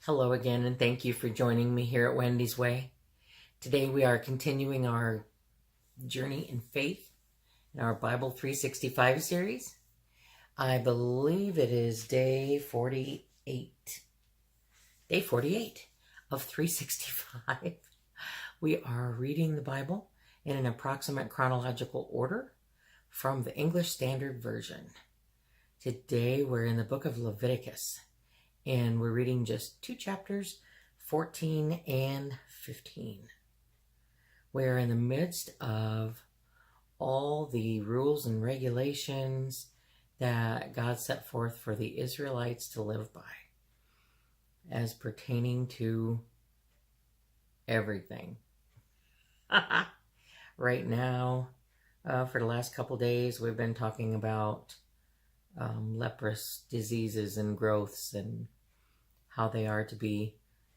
Hello again, and thank you for joining me here at Wendy's Way. Today we are continuing our journey in faith in our Bible 365 series. I believe it is day 48. Day 48 of 365. We are reading the Bible in an approximate chronological order from the English Standard Version. Today we're in the book of Leviticus. And we're reading just 2 chapters, 14 and 15. We're in the midst of all the rules and regulations that God set forth for the Israelites to live by, as pertaining to everything. Right now, for the last couple days, we've been talking about leprous diseases and growths and how they are to be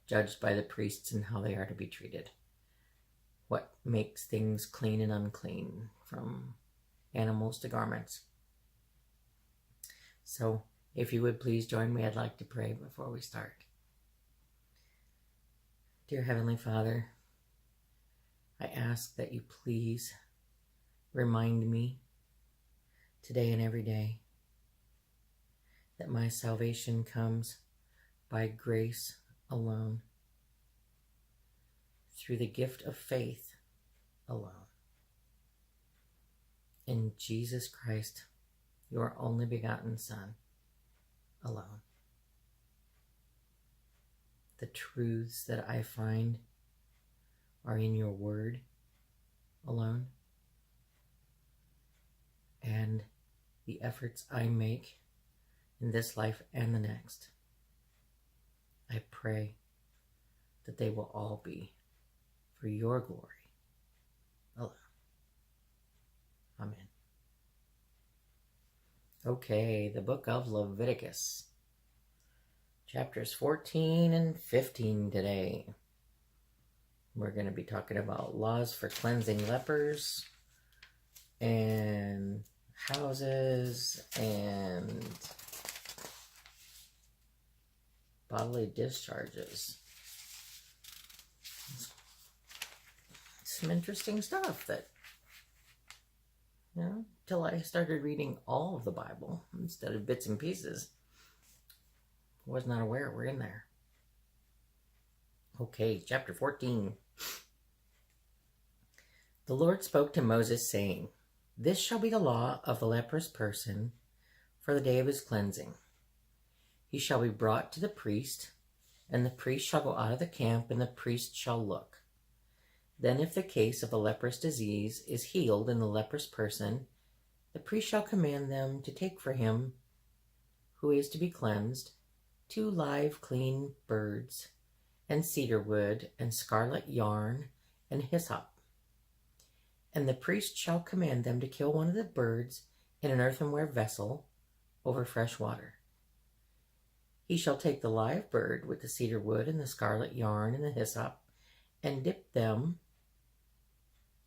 judged by the priests and how they are to be treated. What makes things clean and unclean, from animals to garments. So, if you would please join me, I'd like to pray before we start. Dear Heavenly Father, I ask that you please remind me today and every day that my salvation comes by grace alone, through the gift of faith alone. In Jesus Christ, your only begotten Son, alone. The truths that I find are in your word alone, and the efforts I make in this life and the next, I pray that they will all be for your glory alone. Amen. Okay, the book of Leviticus. Chapters 14 and 15 today. We're going to be talking about laws for cleansing lepers and houses and bodily discharges. Some interesting stuff that, till I started reading all of the Bible instead of bits and pieces, was not aware we're in there. Okay, chapter 14. The Lord spoke to Moses, saying, "This shall be the law of the leprous person for the day of his cleansing. He shall be brought to the priest, and the priest shall go out of the camp, and the priest shall look. Then if the case of the leprous disease is healed in the leprous person, the priest shall command them to take for him, who is to be cleansed, 2 live clean birds, and cedar wood, and scarlet yarn, and hyssop. And the priest shall command them to kill one of the birds in an earthenware vessel over fresh water. He shall take the live bird with the cedar wood and the scarlet yarn and the hyssop, and dip them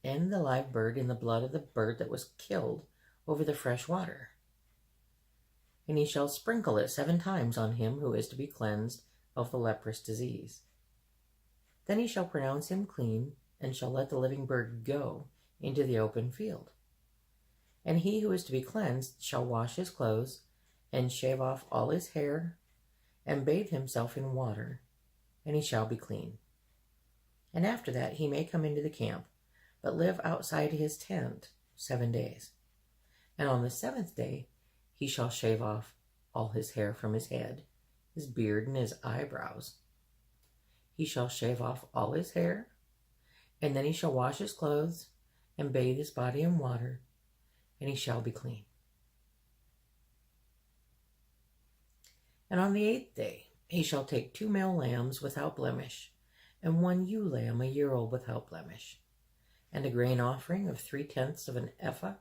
and the live bird in the blood of the bird that was killed over the fresh water. And he shall sprinkle it 7 times on him who is to be cleansed of the leprous disease. Then he shall pronounce him clean, and shall let the living bird go into the open field. And he who is to be cleansed shall wash his clothes, and shave off all his hair, and bathe himself in water, and he shall be clean. And after that he may come into the camp, but live outside his tent 7 days. And on the 7th day he shall shave off all his hair from his head, his beard, and his eyebrows. He shall shave off all his hair, and then he shall wash his clothes, and bathe his body in water, and he shall be clean. And on the 8th day he shall take 2 male lambs without blemish, and 1 ewe lamb a year old without blemish, and a grain offering of 3/10 of an ephah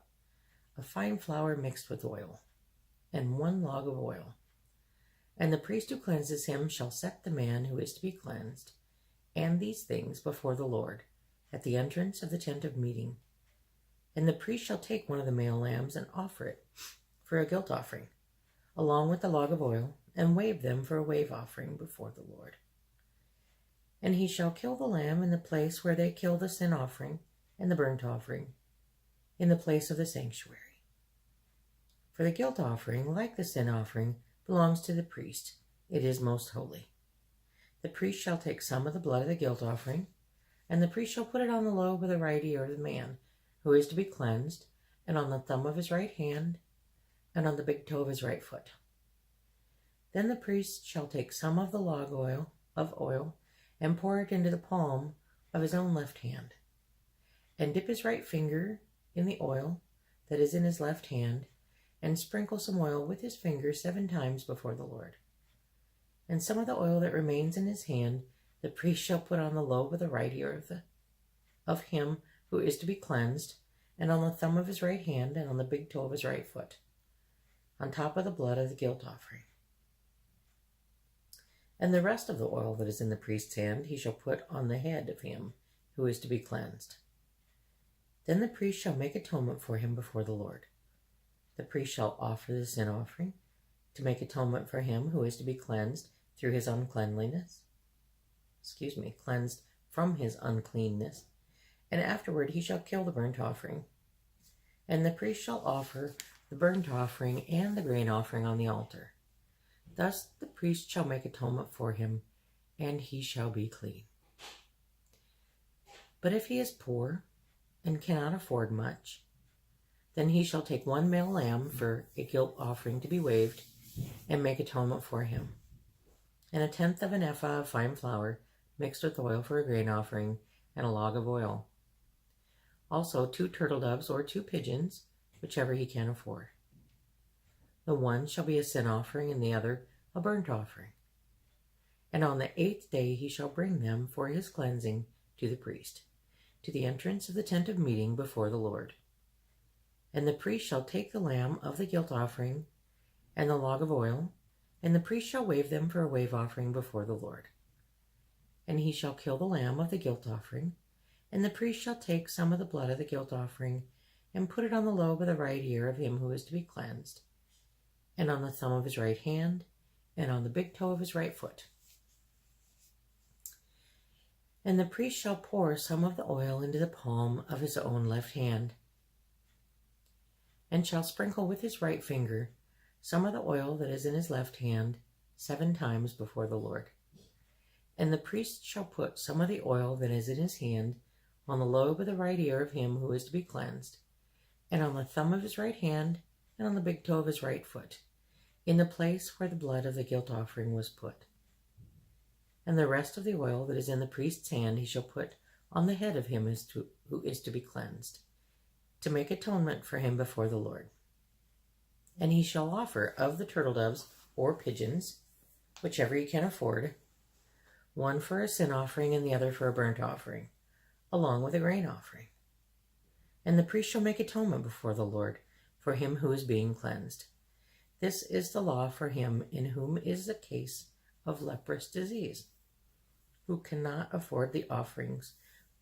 of fine flour mixed with oil, and 1 log of oil. And the priest who cleanses him shall set the man who is to be cleansed, and these things before the Lord, at the entrance of the tent of meeting. And the priest shall take 1 of the male lambs and offer it for a guilt offering, along with the log of oil, and wave them for a wave offering before the Lord. And he shall kill the lamb in the place where they kill the sin offering and the burnt offering, in the place of the sanctuary. For the guilt offering, like the sin offering, belongs to the priest. It is most holy. The priest shall take some of the blood of the guilt offering, and the priest shall put it on the lobe of the right ear of the man who is to be cleansed, and on the thumb of his right hand, and on the big toe of his right foot. Then the priest shall take some of the log oil, and pour it into the palm of his own left hand, and dip his right finger in the oil that is in his left hand, and sprinkle some oil with his finger 7 times before the Lord. And some of the oil that remains in his hand the priest shall put on the lobe of the right ear of him who is to be cleansed, and on the thumb of his right hand, and on the big toe of his right foot, on top of the blood of the guilt offering. And the rest of the oil that is in the priest's hand he shall put on the head of him who is to be cleansed. Then the priest shall make atonement for him before the Lord. The priest shall offer the sin offering to make atonement for him who is to be cleansed through his cleansed from his uncleanness. And afterward he shall kill the burnt offering. And the priest shall offer the burnt offering and the grain offering on the altar. Thus the priest shall make atonement for him, and he shall be clean. But if he is poor and cannot afford much, then he shall take 1 male lamb for a guilt offering to be waved, and make atonement for him, and 1/10 of an ephah of fine flour mixed with oil for a grain offering, and a log of oil. Also 2 turtle doves or 2 pigeons, whichever he can afford. The one shall be a sin offering, and the other a burnt offering. And on the 8th day he shall bring them for his cleansing to the priest, to the entrance of the tent of meeting before the Lord. And the priest shall take the lamb of the guilt offering and the log of oil, and the priest shall wave them for a wave offering before the Lord. And he shall kill the lamb of the guilt offering, and the priest shall take some of the blood of the guilt offering, and put it on the lobe of the right ear of him who is to be cleansed, and on the thumb of his right hand, and on the big toe of his right foot. And the priest shall pour some of the oil into the palm of his own left hand, and shall sprinkle with his right finger some of the oil that is in his left hand 7 times before the Lord. And the priest shall put some of the oil that is in his hand on the lobe of the right ear of him who is to be cleansed, and on the thumb of his right hand, and on the big toe of his right foot, in the place where the blood of the guilt offering was put. And the rest of the oil that is in the priest's hand he shall put on the head of him who is to be cleansed, to make atonement for him before the Lord. And he shall offer of the turtle doves or pigeons, whichever he can afford, 1 for a sin offering and the other for a burnt offering, along with a grain offering. And the priest shall make atonement before the Lord for him who is being cleansed. This is the law for him in whom is a case of leprous disease, who cannot afford the offerings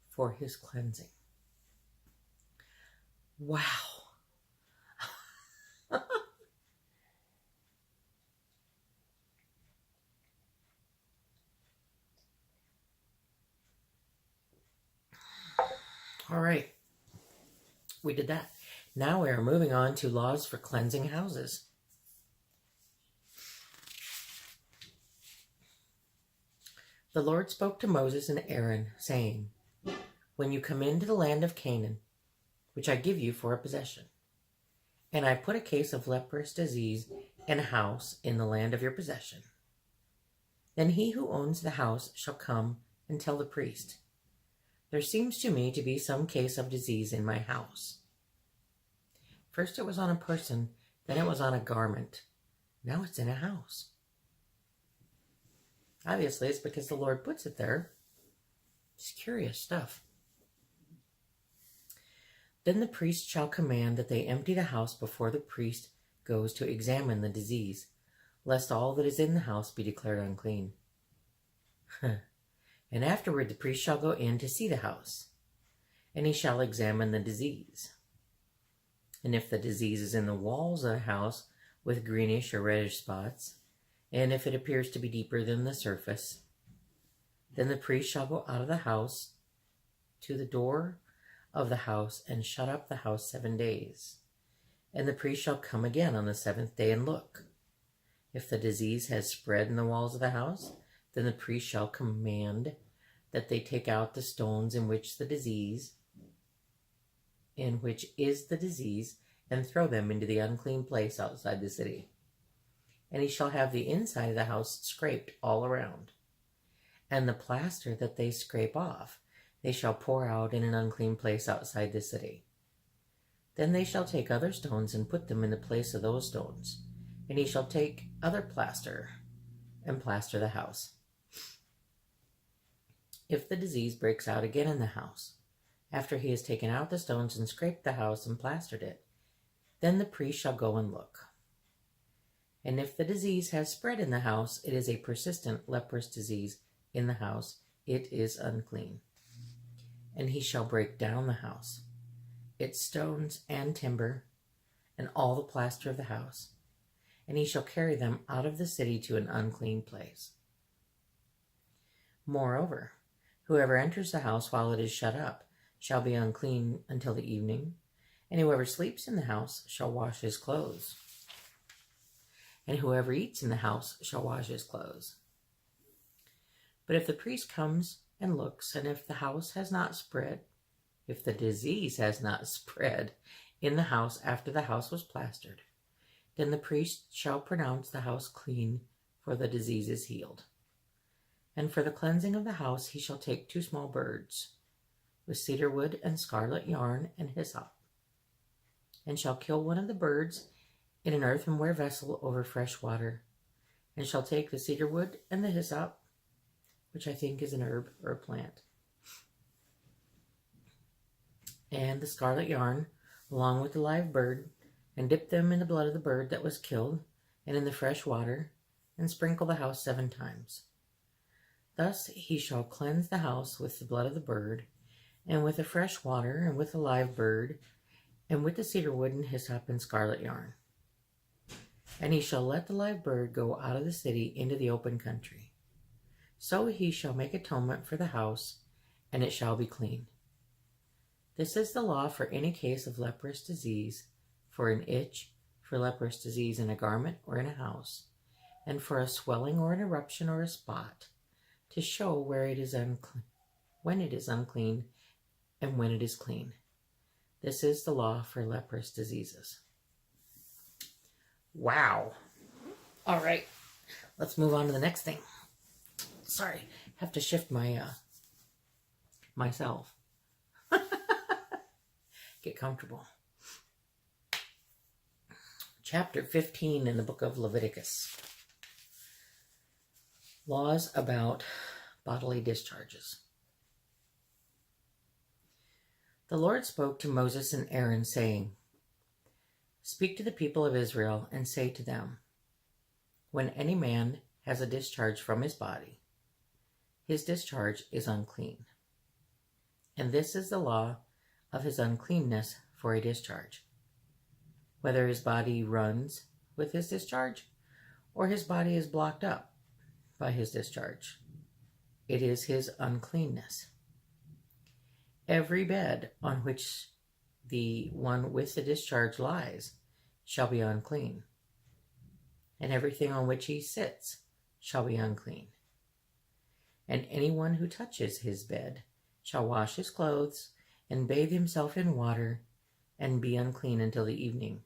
for his cleansing. Wow. All right. We did that. Now we are moving on to laws for cleansing houses. The Lord spoke to Moses and Aaron, saying, "When you come into the land of Canaan, which I give you for a possession, and I put a case of leprous disease in a house in the land of your possession, then he who owns the house shall come and tell the priest, 'There seems to me to be some case of disease in my house.' First it was on a person, then it was on a garment. Now it's in a house." Obviously, it's because the Lord puts it there. It's curious stuff. Then the priest shall command that they empty the house before the priest goes to examine the disease, lest all that is in the house be declared unclean. And afterward the priest shall go in to see the house, and he shall examine the disease. And if the disease is in the walls of the house with greenish or reddish spots, and if it appears to be deeper than the surface, Then the priest shall go out of the house to the door of the house and shut up the house 7 days. And the priest shall come again on the 7th day and look. If the disease has spread in the walls of the house, then the priest shall command that they take out the stones in which is the disease, and throw them into the unclean place outside the city. And he shall have the inside of the house scraped all around. And the plaster that they scrape off, they shall pour out in an unclean place outside the city. Then they shall take other stones and put them in the place of those stones. And he shall take other plaster and plaster the house. If the disease breaks out again in the house, after he has taken out the stones and scraped the house and plastered it, then the priest shall go and look. And if the disease has spread in the house, it is a persistent leprous disease in the house, it is unclean. And he shall break down the house, its stones and timber, and all the plaster of the house, and he shall carry them out of the city to an unclean place. Moreover, whoever enters the house while it is shut up shall be unclean until the evening, and whoever sleeps in the house shall wash his clothes. And whoever eats in the house shall wash his clothes. But if the priest comes and looks, and if the house has not spread, if the disease has not spread in the house after the house was plastered, then the priest shall pronounce the house clean, for the disease is healed. And for the cleansing of the house he shall take 2 small birds, with cedar wood and scarlet yarn and hyssop, and shall kill one of the birds in an earthenware vessel over fresh water, and shall take the cedar wood and the hyssop, which I think is an herb or a plant, and the scarlet yarn, along with the live bird, and dip them in the blood of the bird that was killed, and in the fresh water, and sprinkle the house 7 times. Thus he shall cleanse the house with the blood of the bird, and with the fresh water, and with the live bird, and with the cedar wood and hyssop and scarlet yarn. And he shall let the live bird go out of the city into the open country. So he shall make atonement for the house, and it shall be clean. This is the law for any case of leprous disease, for an itch, for leprous disease in a garment or in a house, and for a swelling or an eruption or a spot, to show where it is unclean, when it is unclean, and when it is clean. This is the law for leprous diseases. Wow. All right. Let's move on to the next thing. Sorry, have to shift my myself. Get comfortable. Chapter 15 in the book of Leviticus. Laws about bodily discharges. The Lord spoke to Moses and Aaron, saying, "Speak to the people of Israel and say to them, when any man has a discharge from his body, his discharge is unclean. And this is the law of his uncleanness for a discharge. Whether his body runs with his discharge, or his body is blocked up by his discharge, it is his uncleanness. Every bed on which the one with the discharge lies shall be unclean, and everything on which he sits shall be unclean. And anyone who touches his bed shall wash his clothes and bathe himself in water and be unclean until the evening.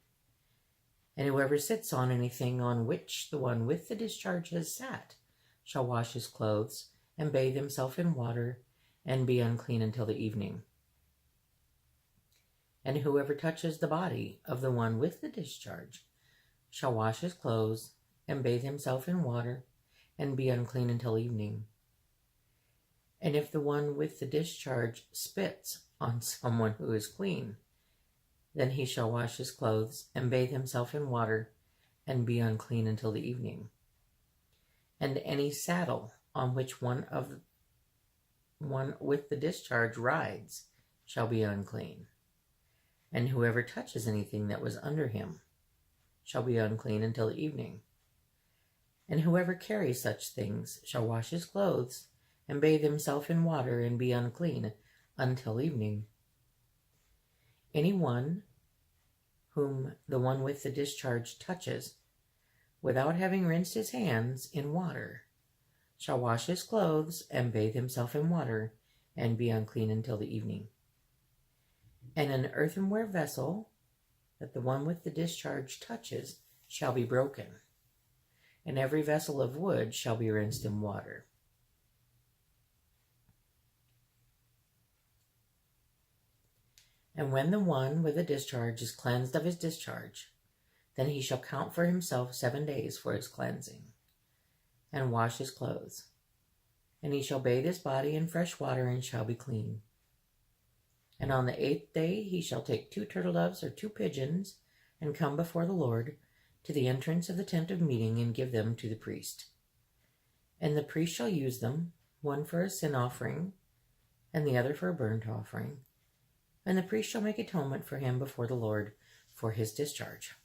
And whoever sits on anything on which the one with the discharge has sat shall wash his clothes and bathe himself in water and be unclean until the evening. And whoever touches the body of the one with the discharge shall wash his clothes and bathe himself in water and be unclean until evening. And if the one with the discharge spits on someone who is clean, then he shall wash his clothes and bathe himself in water and be unclean until the evening. And any saddle on which one with the discharge rides shall be unclean. And whoever touches anything that was under him shall be unclean until the evening. And whoever carries such things shall wash his clothes and bathe himself in water, and be unclean until evening. Anyone whom the one with the discharge touches, without having rinsed his hands in water, shall wash his clothes and bathe himself in water, and be unclean until the evening. And an earthenware vessel that the one with the discharge touches shall be broken, and every vessel of wood shall be rinsed in water. And when the one with the discharge is cleansed of his discharge, then he shall count for himself 7 days for his cleansing, and wash his clothes. And he shall bathe his body in fresh water, and shall be clean. And on the 8th day he shall take 2 turtle doves or 2 pigeons, and come before the Lord to the entrance of the tent of meeting, and give them to the priest. And the priest shall use them, one for a sin offering, and the other for a burnt offering. And the priest shall make atonement for him before the Lord for his discharge.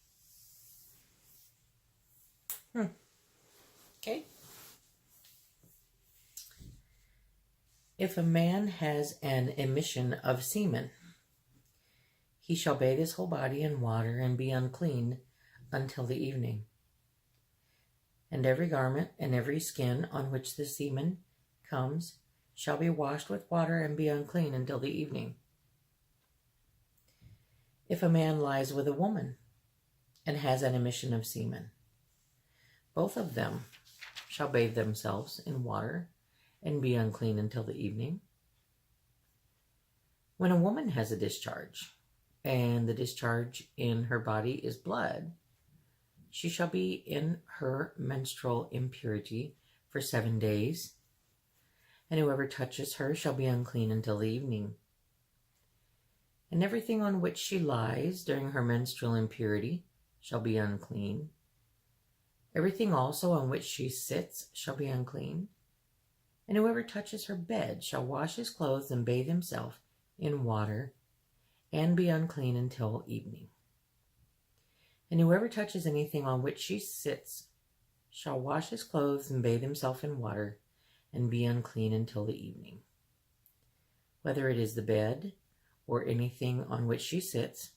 Okay. If a man has an emission of semen, he shall bathe his whole body in water, and be unclean until the evening. And every garment and every skin on which the semen comes shall be washed with water, and be unclean until the evening. If a man lies with a woman and has an emission of semen, both of them shall bathe themselves in water, and be unclean until the evening. When a woman has a discharge, and the discharge in her body is blood, she shall be in her menstrual impurity for 7 days, and whoever touches her shall be unclean until the evening. And everything on which she lies during her menstrual impurity shall be unclean. Everything also on which she sits shall be unclean. And whoever touches her bed shall wash his clothes and bathe himself in water, and be unclean until evening. And whoever touches anything on which she sits shall wash his clothes and bathe himself in water, and be unclean until the evening. Whether it is the bed or anything on which she sits,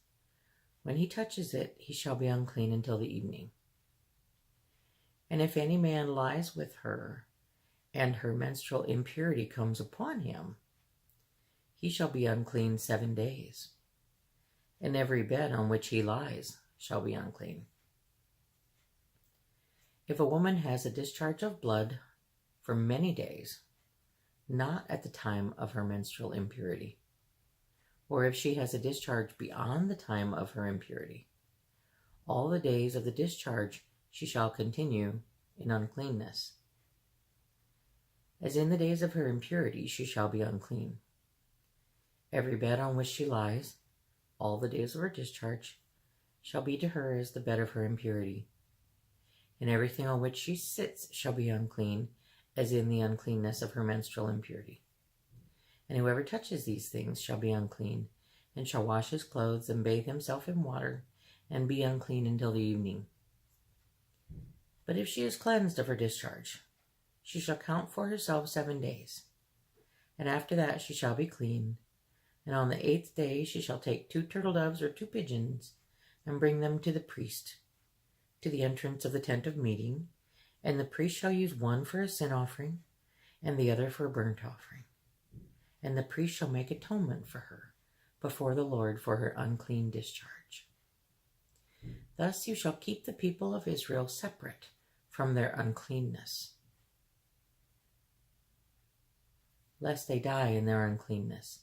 when he touches it, he shall be unclean until the evening. And if any man lies with her, and her menstrual impurity comes upon him, he shall be unclean 7 days, and every bed on which he lies shall be unclean. If a woman has a discharge of blood for many days, not at the time of her menstrual impurity, or if she has a discharge beyond the time of her impurity, all the days of the discharge she shall continue in uncleanness. As in the days of her impurity she shall be unclean. Every bed on which she lies, all the days of her discharge, shall be to her as the bed of her impurity. And everything on which she sits shall be unclean, as in the uncleanness of her menstrual impurity. And whoever touches these things shall be unclean, and shall wash his clothes and bathe himself in water, and be unclean until the evening. But if she is cleansed of her discharge, she shall count for herself 7 days, and after that she shall be clean. And on the 8th day she shall take 2 turtle doves or 2 pigeons, and bring them to the priest, to the entrance of the tent of meeting, and the priest shall use one for a sin offering, and the other for a burnt offering. And the priest shall make atonement for her before the Lord for her unclean discharge. Thus you shall keep the people of Israel separate from their uncleanness, lest they die in their uncleanness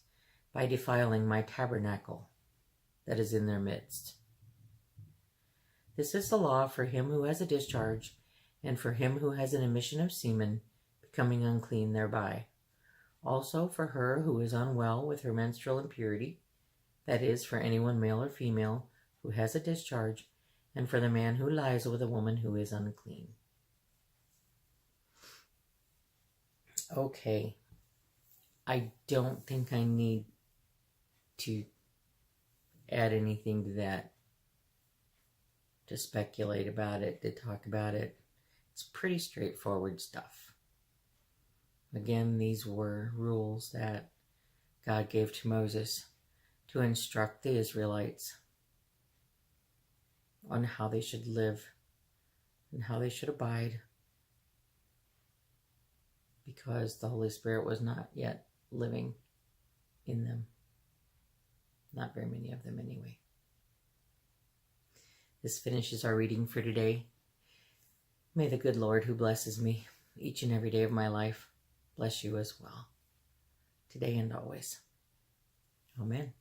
by defiling my tabernacle that is in their midst. This is the law for him who has a discharge, and for him who has an emission of semen, becoming unclean thereby. Also for her who is unwell with her menstrual impurity, that is, for anyone male or female who has a discharge, and for the man who lies with a woman who is unclean. Okay, I don't think I need to add anything to that, to speculate about it, to talk about it. It's pretty straightforward stuff. Again, these were rules that God gave to Moses to instruct the Israelites on how they should live and how they should abide, because the Holy Spirit was not yet living in them. Not very many of them anyway. This finishes our reading for today. May the good Lord, who blesses me each and every day of my life, bless you as well, today and always. Amen.